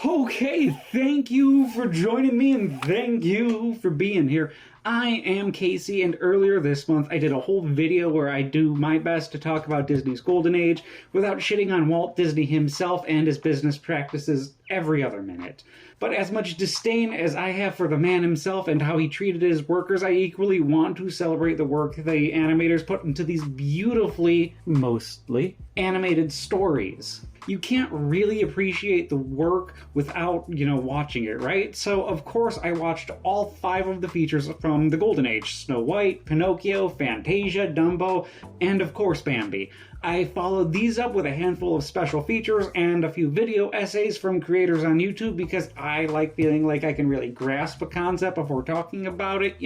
Okay, thank you for joining me and thank you for being here. I am Kasey, and earlier this month I did a whole video where I do my best to talk about Disney's golden age without shitting on Walt Disney himself and his business practices every other minute. But as much disdain as I have for the man himself and how he treated his workers, I equally want to celebrate the work the animators put into these beautifully, mostly, animated stories. You can't really appreciate the work without, watching it, right? So, of course, I watched all 5 of the features from the Golden Age: Snow White, Pinocchio, Fantasia, Dumbo, and of course Bambi. I followed these up with a handful of special features and a few video essays from creators on YouTube because I like feeling like I can really grasp a concept before talking about it,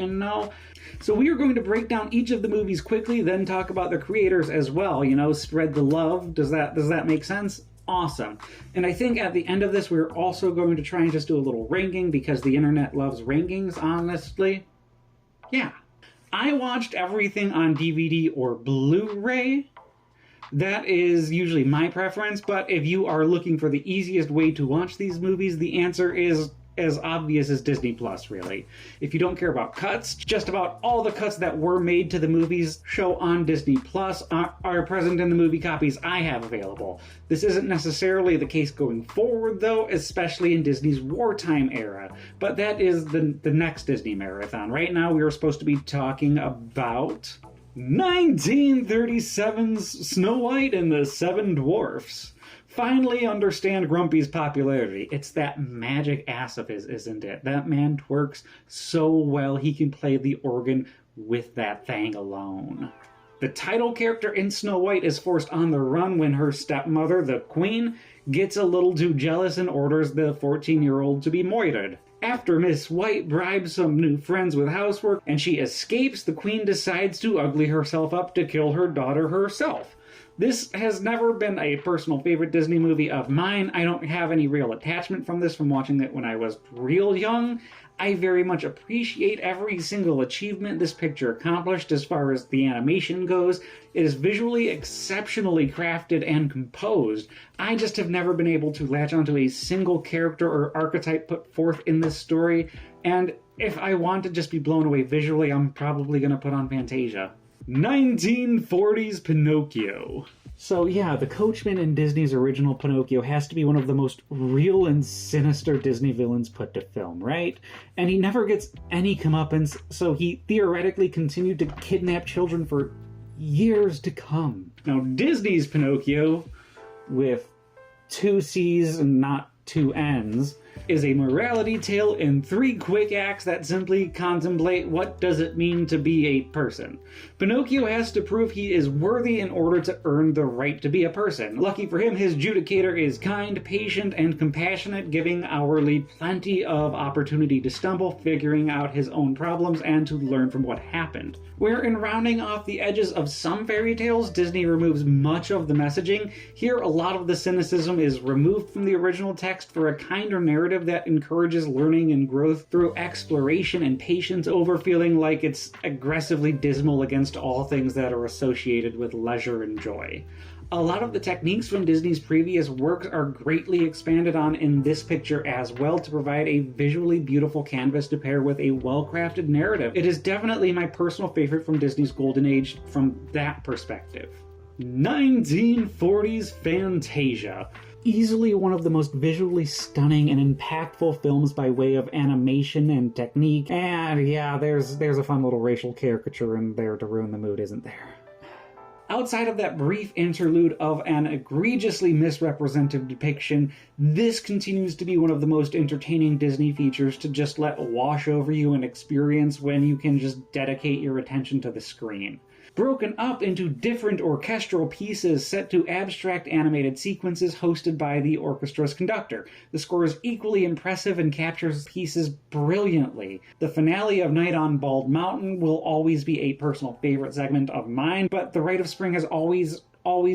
So we are going to break down each of the movies quickly, then talk about the creators as well, spread the love. Does that make sense? Awesome. And I think at the end of this, we're also going to try and just do a little ranking because the internet loves rankings, honestly. Yeah. I watched everything on DVD or Blu-ray. That is usually my preference, but if you are looking for the easiest way to watch these movies, the answer is as obvious as Disney Plus, really. If you don't care about cuts, just about all the cuts that were made to the movies show on Disney Plus are present in the movie copies I have available. This isn't necessarily the case going forward, though, especially in Disney's wartime era. But that is the next Disney marathon. Right now, we are supposed to be talking about 1937's Snow White and the Seven Dwarfs. Finally understand Grumpy's popularity. It's that magic ass of his, isn't it? That man twerks so well he can play the organ with that thing alone. The title character in Snow White is forced on the run when her stepmother, the Queen, gets a little too jealous and orders the 14-year-old to be moited. After Miss White bribes some new friends with housework and she escapes, the Queen decides to ugly herself up to kill her daughter herself. This has never been a personal favorite Disney movie of mine. I don't have any real attachment from this from watching it when I was real young. I very much appreciate every single achievement this picture accomplished as far as the animation goes. It is visually exceptionally crafted and composed. I just have never been able to latch onto a single character or archetype put forth in this story, and if I want to just be blown away visually, I'm probably going to put on Fantasia. 1940s Pinocchio. So yeah, the coachman in Disney's original Pinocchio has to be one of the most real and sinister Disney villains put to film, right? And he never gets any comeuppance, so he theoretically continued to kidnap children for years to come. Now, Disney's Pinocchio, with 2 C's and not 2 N's, is a morality tale in 3 quick acts that simply contemplate what does it mean to be a person. Pinocchio has to prove he is worthy in order to earn the right to be a person. Lucky for him, his judicator is kind, patient, and compassionate, giving Hourly plenty of opportunity to stumble, figuring out his own problems, and to learn from what happened. Where in rounding off the edges of some fairy tales, Disney removes much of the messaging, here a lot of the cynicism is removed from the original text for a kinder narrative that encourages learning and growth through exploration and patience over feeling like it's aggressively dismal against all things that are associated with leisure and joy. A lot of the techniques from Disney's previous works are greatly expanded on in this picture as well to provide a visually beautiful canvas to pair with a well-crafted narrative. It is definitely my personal favorite from Disney's Golden Age from that perspective. 1940s Fantasia. Easily one of the most visually stunning and impactful films by way of animation and technique. And yeah, there's a fun little racial caricature in there to ruin the mood, isn't there? Outside of that brief interlude of an egregiously misrepresented depiction, this continues to be one of the most entertaining Disney features to just let wash over you and experience when you can just dedicate your attention to the screen. Broken up into different orchestral pieces set to abstract animated sequences hosted by the orchestra's conductor. The score is equally impressive and captures pieces brilliantly. The finale of Night on Bald Mountain will always be a personal favorite segment of mine, but The Rite of Spring has always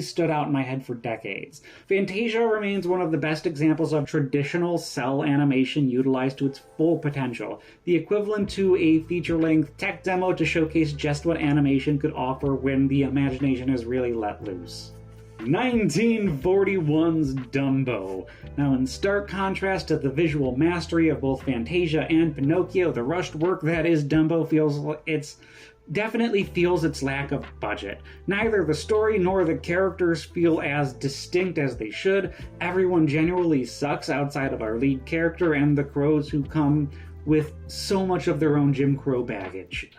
stood out in my head for decades. Fantasia remains one of the best examples of traditional cell animation utilized to its full potential, the equivalent to a feature-length tech demo to showcase just what animation could offer when the imagination is really let loose. 1941's Dumbo. Now, in stark contrast to the visual mastery of both Fantasia and Pinocchio, the rushed work that is Dumbo definitely feels its lack of budget. Neither the story nor the characters feel as distinct as they should. Everyone genuinely sucks outside of our lead character and the crows, who come with so much of their own Jim Crow baggage.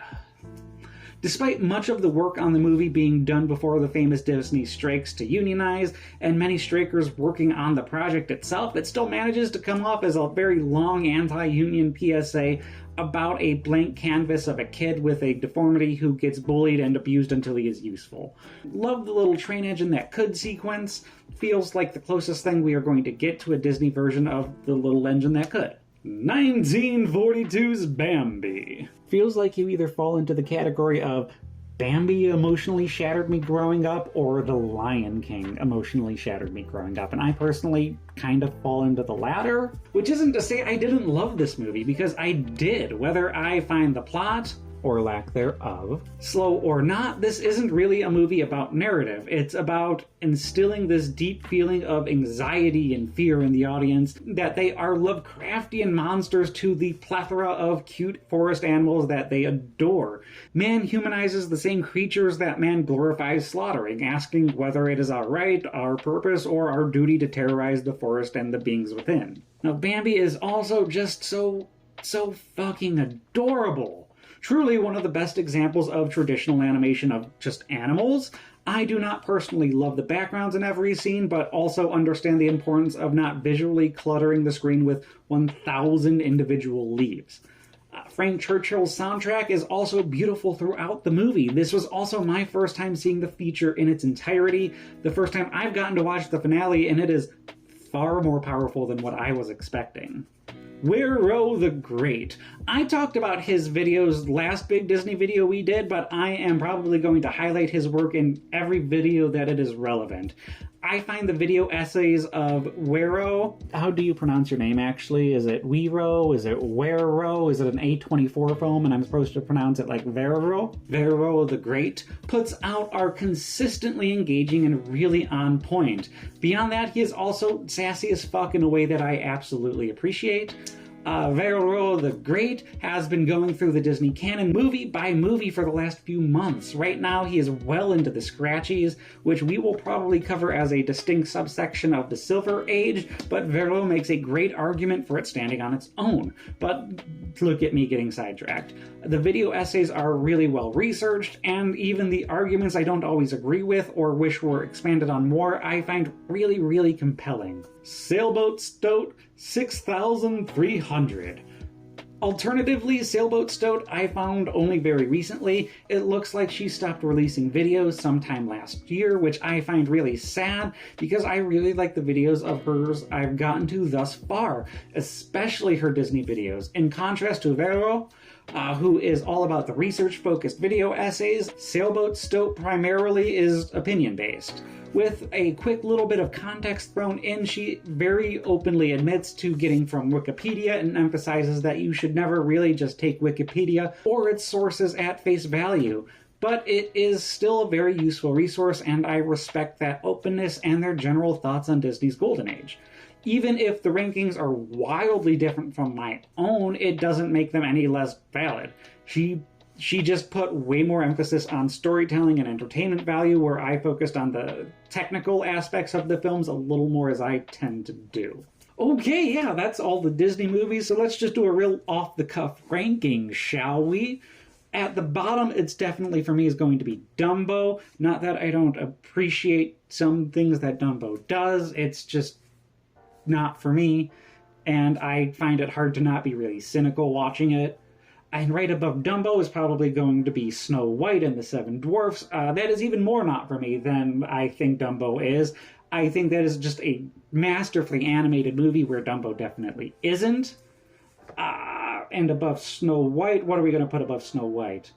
Despite much of the work on the movie being done before the famous Disney strikes to unionize, and many strikers working on the project itself, it still manages to come off as a very long anti-union PSA about a blank canvas of a kid with a deformity who gets bullied and abused until he is useful. Love the little train engine that could sequence. Feels like the closest thing we are going to get to a Disney version of the little engine that could. 1942's Bambi. Feels like you either fall into the category of Bambi emotionally shattered me growing up, or The Lion King emotionally shattered me growing up. And I personally kind of fall into the latter, which isn't to say I didn't love this movie, because I did. Whether I find the plot, or lack thereof, slow or not, this isn't really a movie about narrative. It's about instilling this deep feeling of anxiety and fear in the audience that they are Lovecraftian monsters to the plethora of cute forest animals that they adore. Man humanizes the same creatures that man glorifies slaughtering, asking whether it is our right, our purpose, or our duty to terrorize the forest and the beings within. Now, Bambi is also just so fucking adorable. Truly one of the best examples of traditional animation of just animals. I do not personally love the backgrounds in every scene, but also understand the importance of not visually cluttering the screen with 1,000 individual leaves. Frank Churchill's soundtrack is also beautiful throughout the movie. This was also my first time seeing the feature in its entirety, the first time I've gotten to watch the finale, and it is far more powerful than what I was expecting. werothegreat. I talked about his videos last big Disney video we did, but I am probably going to highlight his work in every video that it is relevant. I find the video essays of Wero... How do you pronounce your name, actually? Is it Wero? Is it Wero? Is it an A24 foam and I'm supposed to pronounce it like Vero? Vero the Great puts out are consistently engaging and really on point. Beyond that, he is also sassy as fuck in a way that I absolutely appreciate. Vero the Great has been going through the Disney canon movie by movie for the last few months. Right now, he is well into the Scratchies, which we will probably cover as a distinct subsection of the Silver Age, but Vero makes a great argument for it standing on its own. But look at me getting sidetracked. The video essays are really well researched, and even the arguments I don't always agree with or wish were expanded on more, I find really, really compelling. Sailboat Stoat 6,300. Alternatively, Sailboat Stoat I found only very recently. It looks like she stopped releasing videos sometime last year, which I find really sad because I really like the videos of hers I've gotten to thus far, especially her Disney videos. In contrast to Vero, who is all about the research-focused video essays, Sailboat Stoat primarily is opinion-based. With a quick little bit of context thrown in, she very openly admits to getting from Wikipedia and emphasizes that you should never really just take Wikipedia or its sources at face value. But it is still a very useful resource, and I respect that openness and their general thoughts on Disney's Golden Age. Even if the rankings are wildly different from my own, it doesn't make them any less valid. She just put way more emphasis on storytelling and entertainment value, where I focused on the technical aspects of the films a little more, as I tend to do. Okay, yeah, that's all the Disney movies, so let's just do a real off-the-cuff ranking, shall we? At the bottom, it's definitely, for me, is going to be Dumbo. Not that I don't appreciate some things that Dumbo does, it's just not for me, and I find it hard to not be really cynical watching it. And right above Dumbo is probably going to be Snow White and the Seven Dwarfs. That is even more not for me than I think Dumbo is. I think that is just a masterfully animated movie where Dumbo definitely isn't. And above Snow White, what are we going to put above Snow White?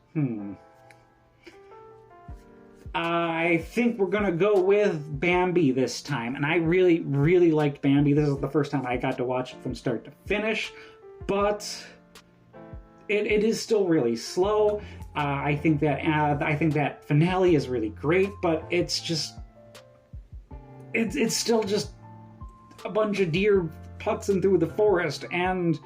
I think we're going to go with Bambi this time. And I really, really liked Bambi. This is the first time I got to watch it from start to finish. But it is still really slow. I think that finale is really great, but it's just it's still just a bunch of deer putzing through the forest, and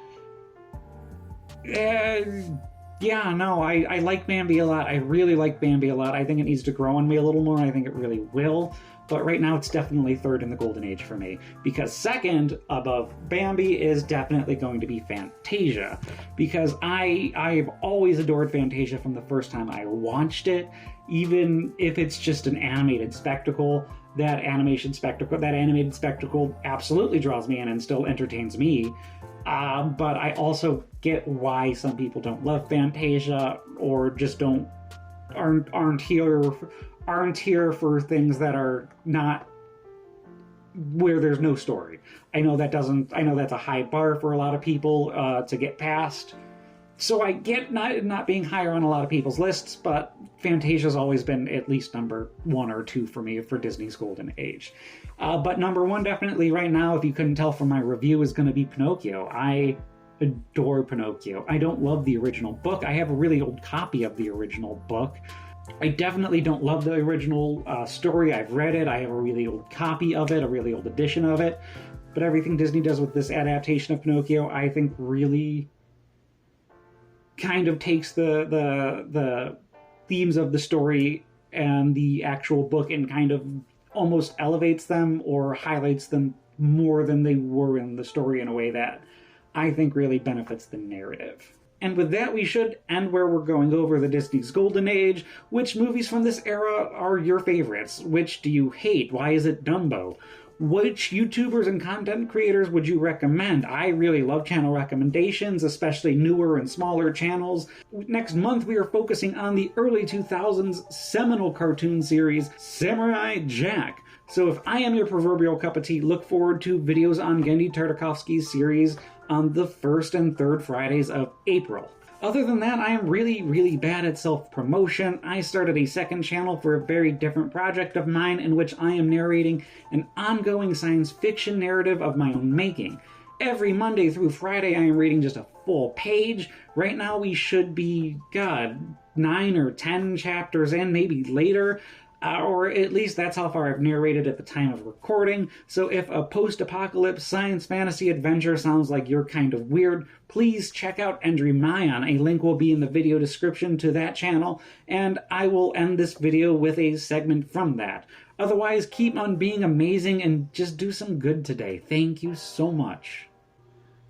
yeah, no, I like Bambi a lot. I really like Bambi a lot. I think it needs to grow on me a little more. I think it really will. But right now it's definitely third in the golden age for me. Because second above Bambi is definitely going to be Fantasia. Because I've always adored Fantasia from the first time I watched it. Even if it's just an animated spectacle, that animated spectacle absolutely draws me in and still entertains me. But I also get why some people don't love Fantasia or just aren't here for things that are not where there's no story. I know that's a high bar for a lot of people to get past. So I get not being higher on a lot of people's lists, but Fantasia's always been at least number 1 or 2 for me for Disney's golden age. But number 1 definitely right now, if you couldn't tell from my review, is going to be Pinocchio. I adore Pinocchio. I don't love the original book. I have a really old copy of the original book. I definitely don't love the original story. I've read it. I have a really old copy of it, a really old edition of it. But everything Disney does with this adaptation of Pinocchio, I think really kind of takes the themes of the story and the actual book and kind of almost elevates them or highlights them more than they were in the story in a way that I think really benefits the narrative. And with that, we should end where we're going over the Disney's golden age. Which movies from this era are your favorites? Which do you hate? Why is it Dumbo? Which YouTubers and content creators would you recommend? I really love channel recommendations, especially newer and smaller channels. Next month, we are focusing on the early 2000s seminal cartoon series, Samurai Jack. So if I am your proverbial cup of tea, look forward to videos on Genndy Tartakovsky's series on the 1st and 3rd Fridays of April. Other than that, I am really, really bad at self-promotion. I started a second channel for a very different project of mine in which I am narrating an ongoing science fiction narrative of my own making. Every Monday through Friday, I am reading just a full page. Right now, we should be, 9 or 10 chapters in, maybe later. Or at least that's how far I've narrated at the time of recording. So if a post-apocalypse science fantasy adventure sounds like you're kind of weird, please check out Endry Mayan. A link will be in the video description to that channel, and I will end this video with a segment from that. Otherwise, keep on being amazing and just do some good today. Thank you so much.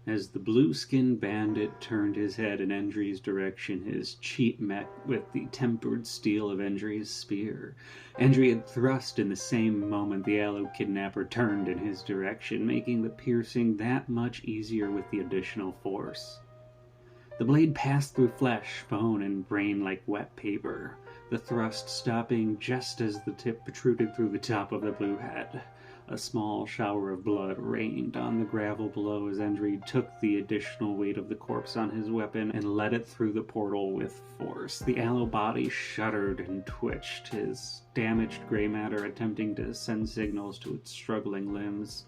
As the blue-skinned bandit turned his head in Endry's direction, his cheek met with the tempered steel of Endry's spear. Endry had thrust in the same moment the aloe kidnapper turned in his direction, making the piercing that much easier with the additional force. The blade passed through flesh, bone, and brain like wet paper, the thrust stopping just as the tip protruded through the top of the blue head. A small shower of blood rained on the gravel below as Endry took the additional weight of the corpse on his weapon and led it through the portal with force. The aloe body shuddered and twitched, his damaged gray matter attempting to send signals to its struggling limbs.